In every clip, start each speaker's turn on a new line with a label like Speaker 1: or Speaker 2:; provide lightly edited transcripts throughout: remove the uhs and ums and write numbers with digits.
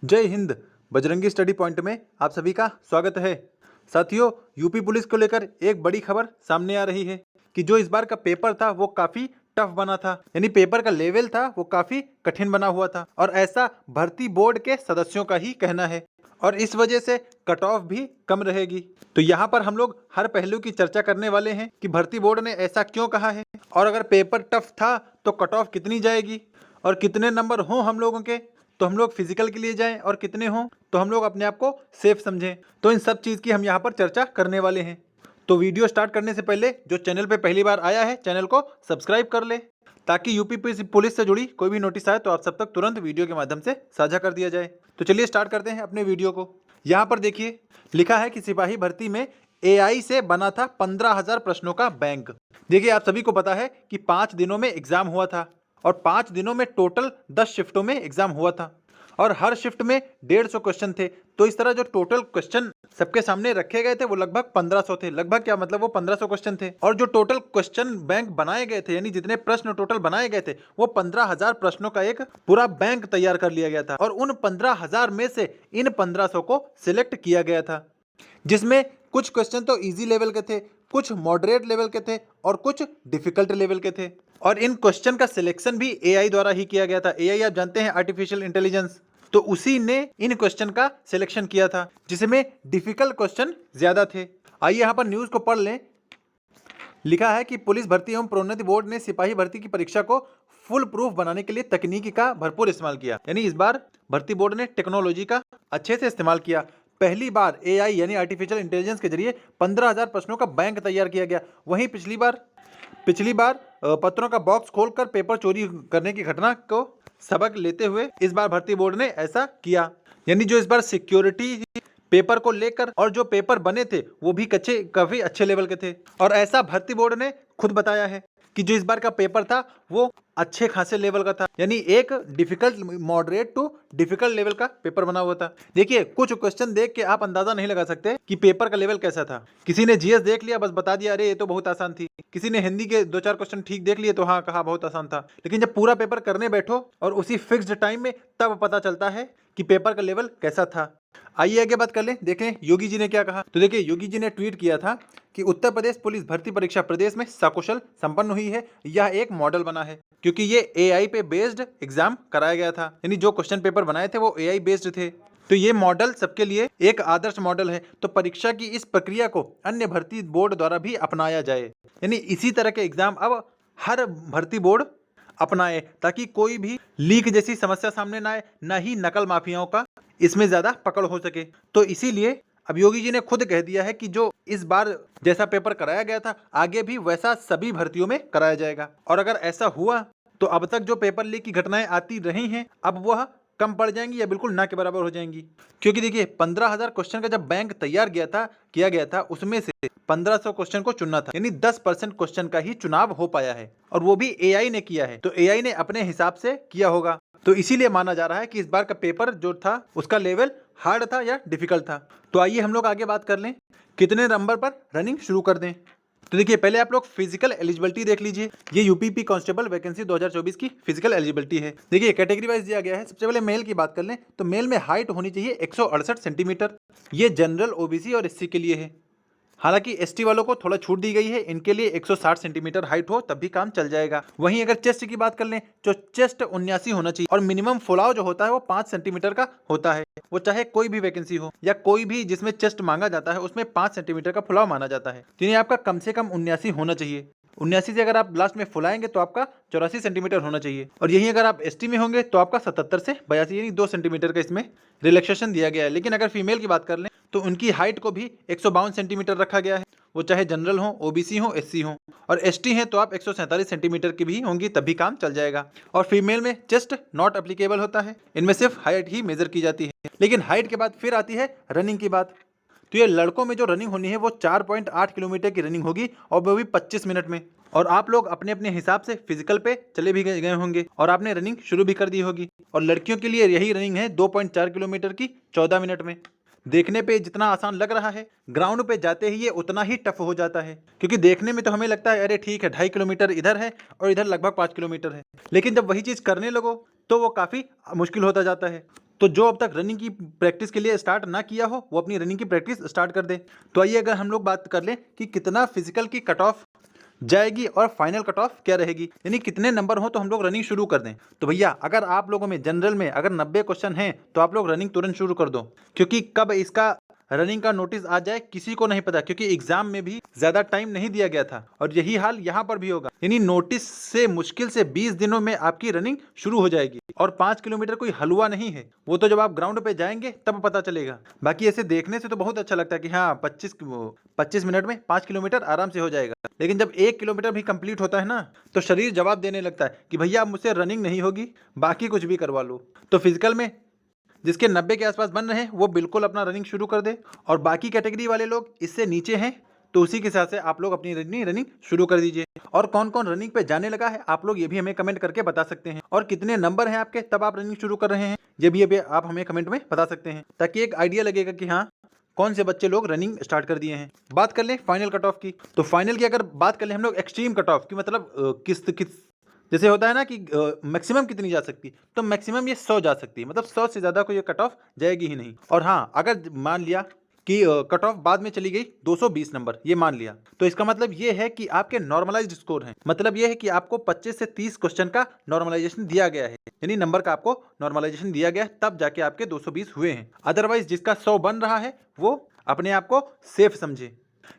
Speaker 1: जय Hind. Bajrangi study point में आप सभी का स्वागत है। साथियों, यूपी पुलिस को लेकर एक बड़ी खबर सामने आ रही है कि जो इस बार का पेपर था वो काफी टफ बना था, यानी पेपर का लेवल था वो काफी कठिन बना हुआ था और ऐसा भर्ती बोर्ड के सदस्यों का ही कहना है और इस वजह से कट ऑफ भी कम रहेगी। तो यहाँ पर हम लोग हर पहलू की चर्चा करने वाले हैं कि भर्ती बोर्ड ने ऐसा क्यों कहा है और अगर पेपर टफ था तो कट ऑफ कितनी जाएगी और कितने नंबर हों हम लोगों के तो हम लोग फिजिकल के लिए जाएं और कितने हों तो हम लोग अपने आप को सेफ समझें। तो इन सब चीज़ की हम यहाँ पर चर्चा करने वाले हैं। तो वीडियो स्टार्ट करने से पहले जो चैनल पे पहली बार आया है चैनल को सब्सक्राइब कर ले ताकि यूपी पुलिस से जुड़ी कोई भी नोटिस आए तो आप सब तक तुरंत वीडियो के माध्यम से साझा कर दिया जाए। तो चलिए स्टार्ट करते हैं अपने वीडियो को। यहाँ पर देखिए लिखा है कि सिपाही भर्ती में AI से बना था 15,000 प्रश्नों का बैंक। देखिए आप सभी को पता है कि 5 दिनों में एग्जाम हुआ था और 5 दिनों में टोटल 10 शिफ्टों में एग्जाम हुआ था और हर शिफ्ट में 150 क्वेश्चन थे। तो इस तरह जो टोटल क्वेश्चन सबके सामने रखे गए थे वो लगभग 1500 थे। लगभग क्या मतलब, वो 1500 क्वेश्चन थे और जो टोटल क्वेश्चन बैंक बनाए गए थे यानी जितने प्रश्न टोटल बनाए गए थे वो 15,000 प्रश्नों का एक पूरा बैंक तैयार कर लिया गया था और उन 15,000 में से इन 1500 को सिलेक्ट किया गया था, जिसमें कुछ क्वेश्चन तो इजी लेवल के थे, कुछ मॉडरेट लेवल के थे और कुछ डिफिकल्ट लेवल के थे। और इन क्वेश्चन का सिलेक्शन भी AI द्वारा ही किया गया था। AI आप जानते हैं आर्टिफिशियल इंटेलिजेंस, तो उसी ने इन क्वेश्चन का सिलेक्शन किया था जिसमें डिफिकल्ट क्वेश्चन ज्यादा थे। आइए यहाँ पर न्यूज को पढ़ लें। लिखा है कि पुलिस भर्ती एवं प्रोन्नति बोर्ड ने सिपाही भर्ती की परीक्षा को फुल प्रूफ बनाने के लिए तकनीकी का भरपूर इस्तेमाल किया। यानी इस बार भर्ती बोर्ड ने टेक्नोलॉजी का अच्छे से इस्तेमाल किया। पहली बार AI यानी आर्टिफिशियल इंटेलिजेंस के जरिए 15,000 प्रश्नों का बैंक तैयार किया गया। वहीं पिछली बार पत्रों का बॉक्स खोलकर पेपर चोरी करने की घटना को सबक लेते हुए इस बार भर्ती बोर्ड ने ऐसा किया। यानी जो इस बार सिक्योरिटी पेपर को लेकर और जो पेपर बने थे वो भी काफी अच्छे लेवल के थे और ऐसा भर्ती बोर्ड ने खुद बताया है कि जो इस बार का पेपर था वो अच्छे खासे लेवल का था, यानी एक difficult moderate to difficult level का पेपर बना हुआ था। देखिए कुछ क्वेश्चन देख के आप अंदाजा नहीं लगा सकते कि पेपर का लेवल कैसा था। किसी ने GS देख लिया, बस बता दिया अरे ये तो बहुत आसान थी। किसी ने हिंदी के 2-4 क्वेश्चन ठीक देख लिए तो हाँ कहा बहुत आसान था। लेकिन जब पूरा पेपर करने बैठो और उसी फिक्स्ड टाइम में तब पता चलता है कि पेपर का लेवल कैसा था। आइए आगे बात कर लें, देखें योगी जी ने क्या कहा। तो देखिए योगी जी ने ट्वीट किया था कि उत्तर प्रदेश पुलिस भर्ती परीक्षा प्रदेश में सकुशल संपन्न हुई है। यह एक मॉडल बना है क्योंकि ये AI पे बेस्ड एग्जाम कराया गया था, यानी जो क्वेश्चन पेपर बनाए थे वो AI बेस्ड थे। तो ये मॉडल सबके लिए एक आदर्श मॉडल है। तो परीक्षा की इस प्रक्रिया को अन्य भर्ती बोर्ड द्वारा भी अपनाया जाए, यानी इसी तरह के एग्जाम अब हर भर्ती बोर्ड अपनाए ताकि कोई भी लीक जैसी समस्या सामने ना आए, ना ही नकल माफियाओं का इसमें ज्यादा पकड़ हो सके। तो इसीलिए अब योगी जी ने खुद कह दिया है कि जो इस बार जैसा पेपर कराया गया था आगे भी वैसा सभी भर्तियों में कराया जाएगा। और अगर ऐसा हुआ तो अब तक जो पेपर लीक की घटनाएं आती रही हैं अब वह कम पड़ जाएंगी या बिल्कुल ना के बराबर हो जाएंगी। क्योंकि देखिए 15,000 क्वेश्चन का जब बैंक तैयार किया गया था उसमें से 1500 क्वेश्चन को चुनना था, यानी 10% क्वेश्चन का ही चुनाव हो पाया है और वो भी AI ने किया है। तो AI ने अपने हिसाब से किया होगा, तो इसीलिए माना जा रहा है कि इस बार का पेपर जो था उसका लेवल हार्ड था या डिफिकल्ट था। तो आइए हम लोग आगे बात कर लें कितने नंबर पर रनिंग शुरू कर दें। तो देखिए पहले आप लोग फिजिकल एलिजिबिलिटी देख लीजिए। ये यूपीपी कांस्टेबल वैकेंसी 2024 की फिजिकल एलिजिबिलिटी है। देखिए कैटेगरी वाइज दिया गया है। सबसे पहले मेल की बात कर लें तो मेल में हाइट होनी चाहिए 168 सेंटीमीटर। ये जनरल OBC और SC के लिए है। हालांकि ST वालों को थोड़ा छूट दी गई है, इनके लिए 160 सेंटीमीटर हाइट हो तब भी काम चल जाएगा। वहीं अगर चेस्ट की बात कर लें तो चेस्ट 79 होना चाहिए और मिनिमम फुलाव जो होता है वो 5 सेंटीमीटर का होता है। वो चाहे कोई भी वैकेंसी हो या कोई भी जिसमें चेस्ट मांगा जाता है उसमें 5 सेंटीमीटर का फुलाव माना जाता है। तो आपका कम से कम 79 होना चाहिए। 79 से अगर आप लास्ट में फुलाएंगे तो आपका 84 सेंटीमीटर होना चाहिए और यही अगर आप ST में होंगे तो आपका 77 से 82 यानी 2 सेंटीमीटर का इसमें रिलैक्सेशन दिया गया है। लेकिन अगर फीमेल की बात कर लें तो उनकी हाइट को भी 152 सेंटीमीटर रखा गया है। वो चाहे जनरल हो, OBC हो, SC हो और ST हैं तो आप 147 सेंटीमीटर की भी होंगी तब भी काम चल जाएगा। और फीमेल में चेस्ट नॉट एप्लीकेबल होता है, इनमें सिर्फ हाइट ही मेजर की जाती है। लेकिन हाइट के बाद फिर आती है रनिंग की बात। तो ये लड़कों में जो रनिंग होनी है वो 4.8 किलोमीटर की रनिंग होगी और वो भी 25 मिनट में। और आप लोग अपने अपने हिसाब से फिजिकल पे चले भी गए होंगे और आपने रनिंग शुरू भी कर दी होगी। और लड़कियों के लिए यही रनिंग है 2.4 किलोमीटर की 14 मिनट में। देखने पे जितना आसान लग रहा है ग्राउंड पे जाते ही ये उतना ही टफ हो जाता है, क्योंकि देखने में तो हमें लगता है अरे ठीक है 2.5 किलोमीटर इधर है और इधर लगभग 5 किलोमीटर है, लेकिन जब वही चीज़ करने लगो तो वो काफ़ी मुश्किल होता जाता है। तो जो अब तक रनिंग की प्रैक्टिस के लिए स्टार्ट ना किया हो वो अपनी रनिंग की प्रैक्टिस स्टार्ट कर दे। तो आइए अगर हम लोग बात कर लें कि कितना फिजिकल की कट ऑफ जाएगी और फाइनल कट ऑफ क्या रहेगी, यानी कितने नंबर हो तो हम लोग रनिंग शुरू कर दें। तो भैया अगर आप लोगों में जनरल में अगर 90 क्वेश्चन हैं तो आप लोग रनिंग तुरंत शुरू कर दो, क्योंकि कब इसका रनिंग का नोटिस आ जाए किसी को नहीं पता, क्योंकि एग्जाम में भी ज्यादा टाइम नहीं दिया गया था और यही हाल यहाँ पर भी होगा। यानी नोटिस से मुश्किल से 20 दिनों में आपकी रनिंग शुरू हो जाएगी और 5 किलोमीटर कोई हलवा नहीं है, वो तो जब आप ग्राउंड पे जाएंगे तब पता चलेगा। बाकी ऐसे देखने से तो बहुत अच्छा लगता है कि हाँ 25 मिनट में 5 किलोमीटर आराम से हो जाएगा, लेकिन जब 1 किलोमीटर भी कंप्लीट होता है ना तो शरीर जवाब देने लगता है कि भैया अब मुझसे रनिंग नहीं होगी, बाकी कुछ भी करवा लो। तो फिजिकल में जिसके 90 के आसपास बन रहे हैं वो बिल्कुल अपना रनिंग शुरू कर दे, और बाकी कैटेगरी वाले लोग इससे नीचे हैं तो उसी के हिसाब से आप लोग अपनी रनिंग शुरू कर दीजिए। और कौन कौन रनिंग पे जाने लगा है आप लोग ये भी हमें कमेंट करके बता सकते हैं, और कितने नंबर हैं आपके तब आप रनिंग शुरू कर रहे हैं ये भी अभी आप हमें कमेंट में बता सकते हैं, ताकि एक आइडिया लगेगा कि हाँ कौन से बच्चे लोग रनिंग स्टार्ट कर दिए हैं। बात कर लें फाइनल कट ऑफ की, तो फाइनल की अगर बात कर लें हम लोग एक्सट्रीम कट ऑफ की, मतलब किस जैसे होता है ना कि मैक्सिमम कितनी जा सकती है, तो मैक्सिमम ये 100 जा सकती है, मतलब 100 से ज़्यादा कोई कट ऑफ जाएगी ही नहीं। और हाँ अगर मान लिया कि कट ऑफ बाद में चली गई 220 नंबर, ये मान लिया, तो इसका मतलब ये है कि आपके नॉर्मलाइज्ड स्कोर हैं, मतलब ये है कि आपको 25 से 30 क्वेश्चन का नॉर्मलाइजेशन दिया गया है, यानी नंबर का आपको नॉर्मलाइजेशन दिया गया है तब जाके आपके 220 हुए हैं। अदरवाइज जिसका 100 बन रहा है वो अपने आप को सेफ समझे,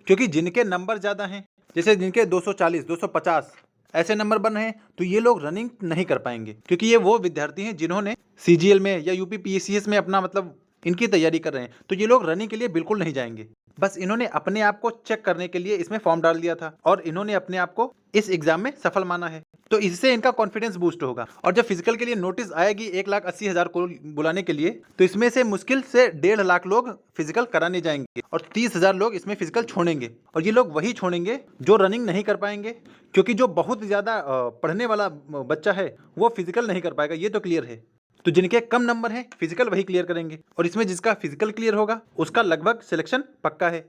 Speaker 1: क्योंकि जिनके नंबर ज़्यादा हैं, जैसे जिनके 240 250 ऐसे नंबर बन रहे हैं, तो ये लोग रनिंग नहीं कर पाएंगे, क्योंकि ये वो विद्यार्थी हैं जिन्होंने सीजीएल में या यूपी पीएससीएस में अपना मतलब इनकी तैयारी कर रहे हैं, तो ये लोग रनिंग के लिए बिल्कुल नहीं जाएंगे। बस इन्होंने अपने आप को चेक करने के लिए इसमें फॉर्म डाल दिया था और इन्होंने अपने आप को इस एग्जाम में सफल माना है, तो इससे इनका कॉन्फिडेंस बूस्ट होगा। और जब फिजिकल के लिए नोटिस आएगी 1,80,000 को बुलाने के लिए, तो इसमें से मुश्किल से 1.5 लाख लोग फिजिकल कराने जाएंगे और 30,000 लोग इसमें फिजिकल छोड़ेंगे, और ये लोग वही छोड़ेंगे जो रनिंग नहीं कर पाएंगे, क्योंकि जो बहुत ज़्यादा पढ़ने वाला बच्चा है वो फिजिकल नहीं कर पाएगा, ये तो क्लियर है। तो जिनके कम नंबर हैं फिजिकल वही क्लियर करेंगे, और इसमें जिसका फिजिकल क्लियर होगा उसका लगभग सिलेक्शन पक्का है।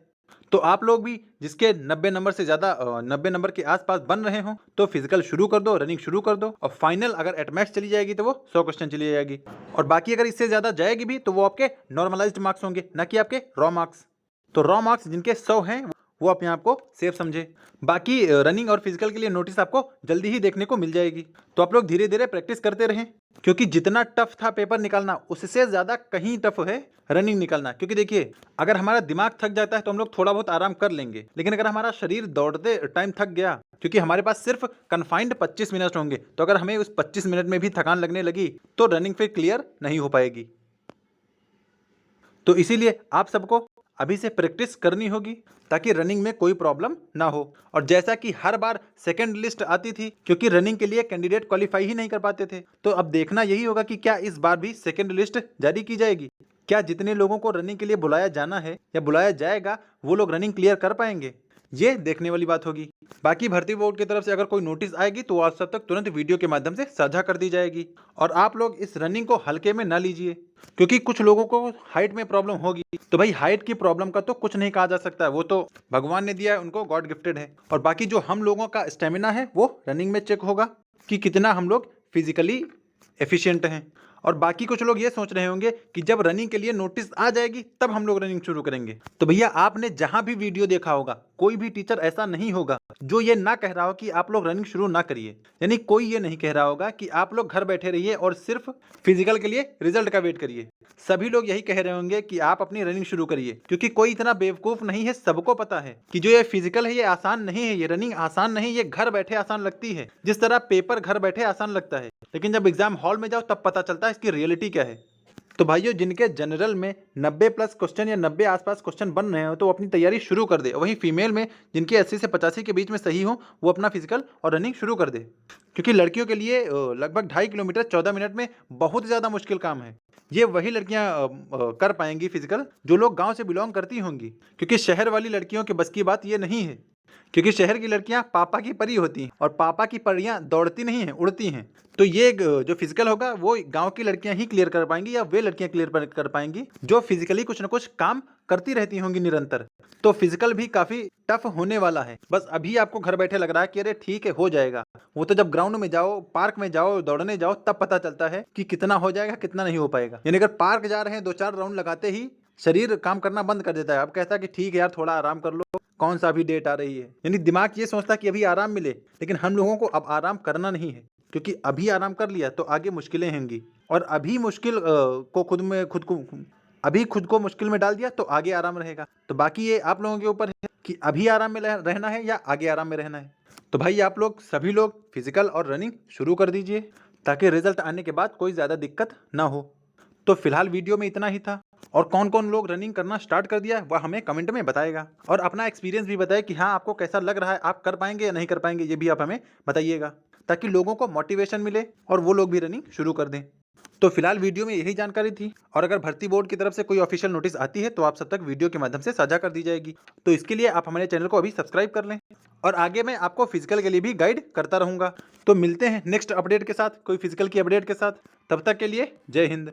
Speaker 1: तो आप लोग भी जिसके 90 नंबर से ज़्यादा 90 नंबर के आसपास बन रहे हो तो फिजिकल शुरू कर दो, रनिंग शुरू कर दो, और फाइनल अगर एट मैक्स चली जाएगी तो वो 100 क्वेश्चन चली जाएगी, और बाकी अगर इससे ज़्यादा जाएगी भी तो वो आपके नॉर्मलाइज्ड मार्क्स होंगे, ना कि आपके रॉ मार्क्स। तो रॉ मार्क्स जिनके 100 हैं वो अपने आप को सेफ समझे। बाकी रनिंग और फिजिकल के लिए नोटिस आपको जल्दी ही देखने को मिल जाएगी, तो आप लोग धीरे धीरे प्रैक्टिस करते रहें, क्योंकि जितना टफ था पेपर निकालना उससे ज़्यादा कहीं टफ है रनिंग निकालना। क्योंकि देखिए अगर हमारा दिमाग थक जाता है तो हम लोग थोड़ा बहुत आराम कर लेंगे, लेकिन अगर हमारा शरीर दौड़ते टाइम थक गया, क्योंकि हमारे पास सिर्फ कन्फाइंड 25 मिनट होंगे, तो अगर हमें उस 25 मिनट में भी थकान लगने लगी तो रनिंग फिर क्लियर नहीं हो पाएगी। तो इसीलिए आप सबको अभी से प्रैक्टिस करनी होगी ताकि रनिंग में कोई प्रॉब्लम ना हो। और जैसा कि हर बार सेकंड लिस्ट आती थी, क्योंकि रनिंग के लिए कैंडिडेट क्वालिफाई ही नहीं कर पाते थे, तो अब देखना यही होगा कि क्या इस बार भी सेकंड लिस्ट जारी की जाएगी, क्या जितने लोगों को रनिंग के लिए बुलाया जाना है या बुलाया जाएगा वो लोग रनिंग क्लियर कर पाएंगे, ये देखने वाली बात होगी। बाकी भर्ती बोर्ड की तरफ से अगर कोई नोटिस आएगी तो आप सब तक तुरंत वीडियो के माध्यम से साझा कर दी जाएगी। और आप लोग इस रनिंग को हल्के में ना लीजिए, क्योंकि कुछ लोगों को हाइट में प्रॉब्लम होगी, तो भाई हाइट की प्रॉब्लम का तो कुछ नहीं कहा जा सकता है, वो तो भगवान ने दिया है, उनको गॉड गिफ्टेड है। और बाकी जो हम लोगों का स्टेमिना है वो रनिंग में चेक होगा कि कितना हम लोग फिजिकली एफिशिएंट हैं। और बाकी कुछ लोग ये सोच रहे होंगे कि जब रनिंग के लिए नोटिस आ जाएगी तब हम लोग रनिंग शुरू करेंगे, तो भैया आपने जहां भी वीडियो देखा होगा कोई भी टीचर ऐसा नहीं होगा जो ये ना कह रहा हो कि आप लोग रनिंग शुरू ना करिए। यानी कोई ये नहीं कह रहा होगा कि आप लोग घर बैठे रहिए और सिर्फ फिजिकल के लिए रिजल्ट का वेट करिए। सभी लोग यही कह रहे होंगे कि आप अपनी रनिंग शुरू करिए, क्योंकि कोई इतना बेवकूफ नहीं है, सबको पता है कि जो ये फिजिकल है ये आसान नहीं है, ये रनिंग आसान नहीं, ये घर बैठे आसान लगती है, जिस तरह पेपर घर बैठे आसान लगता है, लेकिन जब एग्जाम हॉल में जाओ तब पता चलता है इसकी रियलिटी क्या है। तो भाइयों जिनके जनरल में 90 प्लस क्वेश्चन या 90 आसपास क्वेश्चन बन रहे हो तो वो अपनी तैयारी शुरू कर दे। वहीं फीमेल में जिनके 80 से 85 के बीच में सही हो वो अपना फिजिकल और रनिंग शुरू कर दे, क्योंकि लड़कियों के लिए लगभग 2.5 किलोमीटर 14 मिनट में बहुत ज़्यादा मुश्किल काम है। ये वही लड़कियां कर पाएंगी फिजिकल जो लोग गांव से बिलोंग करती होंगी, क्योंकि शहर वाली लड़कियों के बस की बात ये नहीं है। क्योंकि शहर की लड़कियां पापा की परी होती हैं और पापा की परियां दौड़ती नहीं हैं, उड़ती हैं। तो ये जो फिजिकल होगा वो गांव की लड़कियां ही क्लियर कर पाएंगी, या वे लड़कियां क्लियर कर पाएंगी जो फिजिकली कुछ ना कुछ काम करती रहती होंगी निरंतर। तो फिजिकल भी काफी टफ होने वाला है। बस अभी आपको घर बैठे लग रहा है कि अरे ठीक है हो जाएगा, वो तो जब ग्राउंड में जाओ, पार्क में जाओ, दौड़ने जाओ, तब पता चलता है कि कितना हो जाएगा कितना नहीं हो पाएगा। यानी अगर पार्क जा रहे हैं 2-4 राउंड लगाते ही शरीर काम करना बंद कर देता है। अब कहता है कि ठीक है यार थोड़ा आराम कर लो, कौन सा अभी डेट आ रही है। यानी दिमाग ये सोचता है कि अभी आराम मिले, लेकिन हम लोगों को अब आराम करना नहीं है, क्योंकि अभी आराम कर लिया तो आगे मुश्किलें होंगी। और अभी मुश्किल को अभी खुद को मुश्किल में डाल दिया तो आगे आराम रहेगा। तो बाकी ये आप लोगों के ऊपर है कि अभी आराम में रहना है या आगे आराम में रहना है। तो भाई आप लोग सभी लोग फिजिकल और रनिंग शुरू कर दीजिए, ताकि रिजल्ट आने के बाद कोई ज़्यादा दिक्कत ना हो। तो फिलहाल वीडियो में इतना ही था। और कौन कौन लोग रनिंग करना स्टार्ट कर दिया वह हमें कमेंट में बताएगा, और अपना एक्सपीरियंस भी बताए कि हाँ आपको कैसा लग रहा है, आप कर पाएंगे या नहीं कर पाएंगे, ये भी आप हमें बताइएगा, ताकि लोगों को मोटिवेशन मिले और वो लोग भी रनिंग शुरू कर दें। तो फिलहाल वीडियो में यही जानकारी थी, और अगर भर्ती बोर्ड की तरफ से कोई ऑफिशियल नोटिस आती है तो आप सब तक वीडियो के माध्यम से साझा कर दी जाएगी। तो इसके लिए आप हमारे चैनल को अभी सब्सक्राइब कर लें, और आगे मैं आपको फिजिकल के लिए भी गाइड करता रहूँगा। तो मिलते हैं नेक्स्ट अपडेट के साथ, कोई फिजिकल की अपडेट के साथ। तब तक के लिए जय हिंद।